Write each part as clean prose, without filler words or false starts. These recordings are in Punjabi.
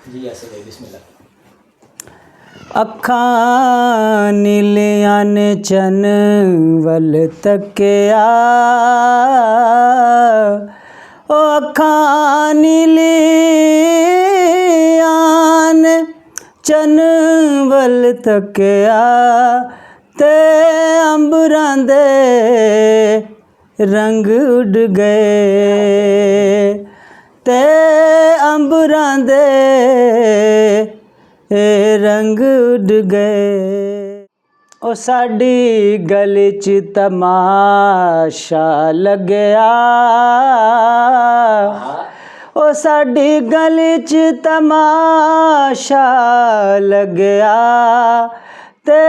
जी ऐसे दे बिस्मिल्लाह। ਅੱਖਾਂ ਨੀਲੀਆਂ ਨੇ ਚੰਨ ਵੱਲ ਤੱਕਿਆ, ਉਹ ਅੱਖਾਂ ਨੀਲੀਆਂ ਨੇ ਚੰਨ ਵੱਲ ਤੱਕਿਆ, ਤੇ ਅੰਬਰਾਂ ਦੇ ਰੰਗ ਉੱਡ ਗਏ, ਤੇ ਅੰਬਰਾਂ ਦੇ ਰੰਗ ਉੱਡ ਗਏ। ਉਹ ਸਾਡੀ ਗਲੀ 'ਚ ਤਮਾਸ਼ਾ ਲੱਗਿਆ, ਉਹ ਸਾਡੀ ਗਲੀ 'ਚ ਤਮਾਸ਼ਾ ਲੱਗਿਆ, ਤੇ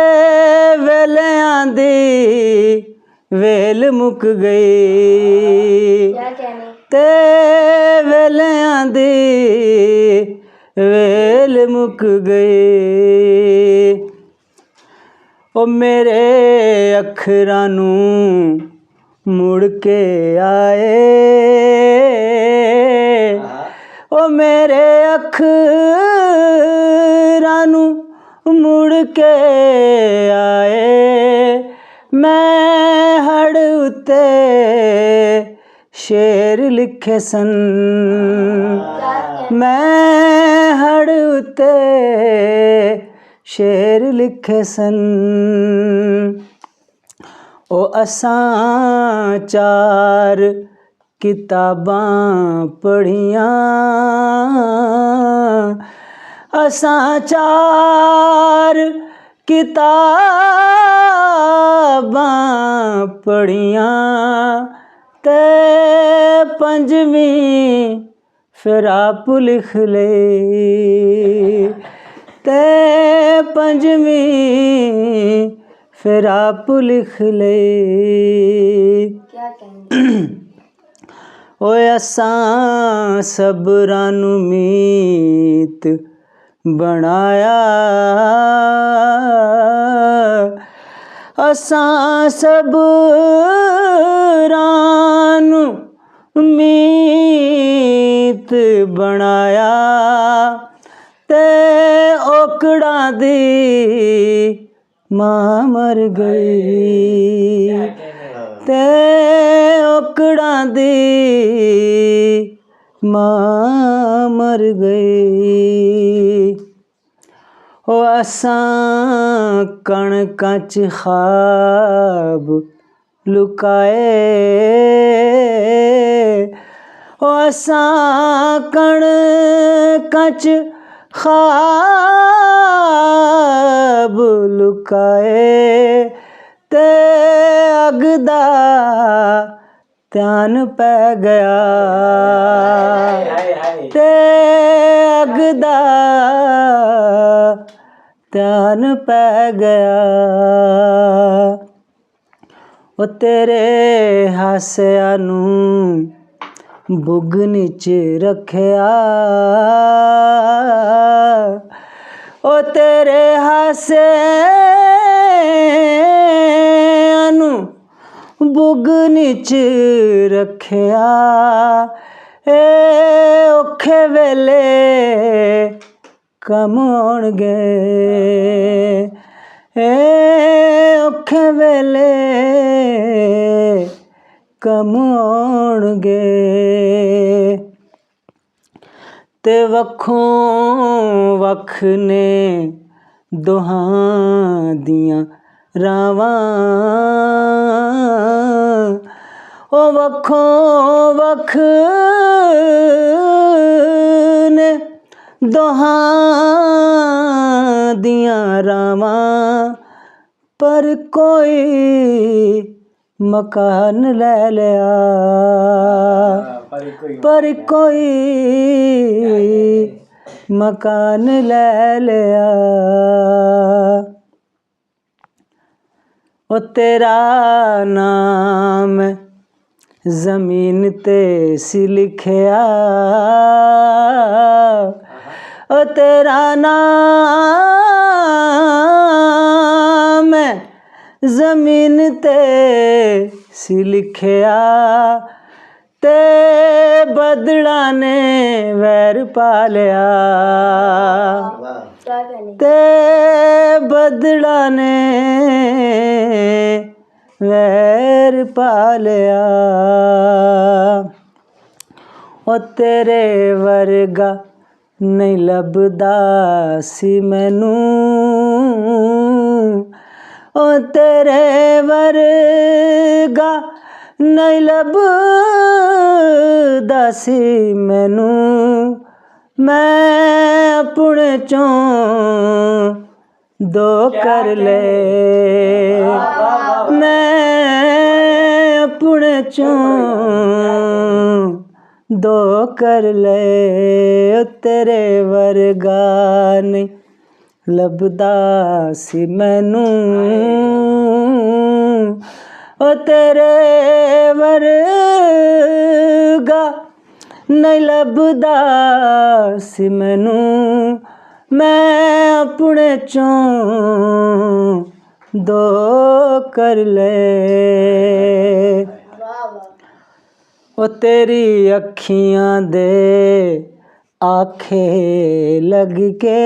ਵੇਲਿਆਂ ਦੀ ਵੇਲ ਮੁੱਕ ਗਈ, ਤੇ ਵੇਲਿਆਂ ਦੀ ਵੇਲ ਮੁੱਕ ਗਈ। ਉਹ ਮੇਰੇ ਅੱਖਰਾਂ ਨੂੰ ਮੁੜ ਕੇ ਆਏ, ਉਹ ਮੇਰੇ ਅੱਖਰਾਂ ਨੂੰ ਮੁੜ ਕੇ ਆਏ। ਮੈਂ ਹੜ ਉੱਤੇ ਸ਼ੇਰ ਲਿਖੇ ਸਨ, ਮੈਂ ਹੜ ਉੱਤੇ ਸ਼ੇਰ ਲਿਖੇ ਸਨ। ਉਹ ਅਸਾਂ ਚਾਰ ਕਿਤਾਬਾਂ ਪੜ੍ਹੀਆਂ, ਅਸਾਂ ਚਾਰ ਕਿਤਾਬਾਂ ਪੜ੍ਹੀਆਂ, ਤੇ ਪੰਜਵੀਂ ਫਿਰ ਆਪ ਲਿਖ ਲਈ, ਤੇ ਪੰਜਵੀਂ ਫਿਰ ਆਪ ਲਿਖ ਲਈ। ਓਏ ਅਸਾਂ ਸਬਰਾਂ ਨੂੰ ਮੀਤ ਬਣਾਇਆ, ਅਸਾਂ ਸਬਰਾਂ ਨੂੰ ਮੀਤ ਬਣਾਇਆ, ਤੇ ਔਕੜਾਂ ਦੀ ਮਾਂ ਮਰ ਗਈ, ਤੇ ਔਕੜਾਂ ਦੀ ਮਾਂ ਮਰ ਗਈ। ਉਹ ਅਸਾਂ ਕਣਕਾਂ 'ਚ ਖਾਬ ਲੁਕਾਏ, ਉਹ ਅਸਾਂ ਕਣਕਾਂ 'ਚ ਖਾਬ ਲੁਕਾਏ, ਤੇ ਅੱਗ ਦਾ ਧਿਆਨ ਪੈ ਗਿਆ, ਤੇ ਅੱਗ ਦਾ ਧਿਆਨ ਪੈ ਗਿਆ। ਉਹ ਤੇਰੇ ਹਾਸਿਆਂ ਨੂੰ ਬੁਗਨੀ 'ਚ ਰੱਖਿਆ, ਉਹ ਤੇਰੇ ਹਾਸਿਆਂ ਨੂੰ ਬੁਗਨੀ 'ਚ ਰੱਖਿਆ, ਏ ਔਖੇ ਵੇਲੇ ਕੰਮ ਆਉਣਗੇ, ਏ ਔਖੇ ਵੇਲੇ ਕੰਮ ਆਉਣਗੇ। ਤੇ ਵੱਖੋਂ ਵੱਖ ਨੇ ਦੋਹਾਂ ਦੀਆਂ ਰਾਵਾਂ, ਉਹ ਵੱਖੋਂ ਵੱਖ ਨੇ ਦੋਹਾਂ ਦੀਆਂ ਰਾਵਾਂ, ਪਰ ਕੋਈ ਮਕਾਨ ਲੈ ਲਿਆ, ਪਰ ਕੋਈ ਮਕਾਨ ਲੈ ਲਿਆ। ਉਹ ਤੇਰਾ ਨਾਮ ਜ਼ਮੀਨ ਤੇ ਸੀ ਲਿਖਿਆ, ਉਹ ਤੇਰਾ ਨਾਮ ਜ਼ਮੀਨ ਤੇ ਸੀ ਲਿਖਿਆ, ते बदड़ा ने वैर पालिया ते बदड़ा ने वैर पालिया ओ तेरे वर्गा नहीं लभदा सी मैनू ओ तेरे वर्गा नहीं लभदा सी मैनू मैं अपने चों दो कर ले मैं अपने चों दो कर ले ओ तेरे वर्गा नहीं लभदा सी मैनू ओ तेरे वर्गा नहीं लभदा सी मैनू मैं अपने चों दो कर ले ओ तेरी अखियां दे आखे लग के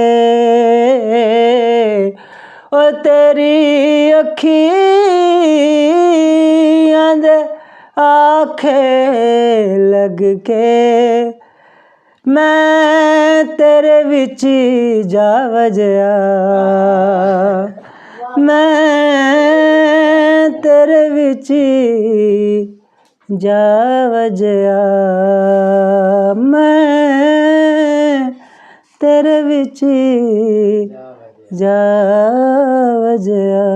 ओ तेरी अखियां दे आखे लग के मैं तेरे विच जा वजया मैं तेरे विच जा वजया मैं तेरे विच जा वजया।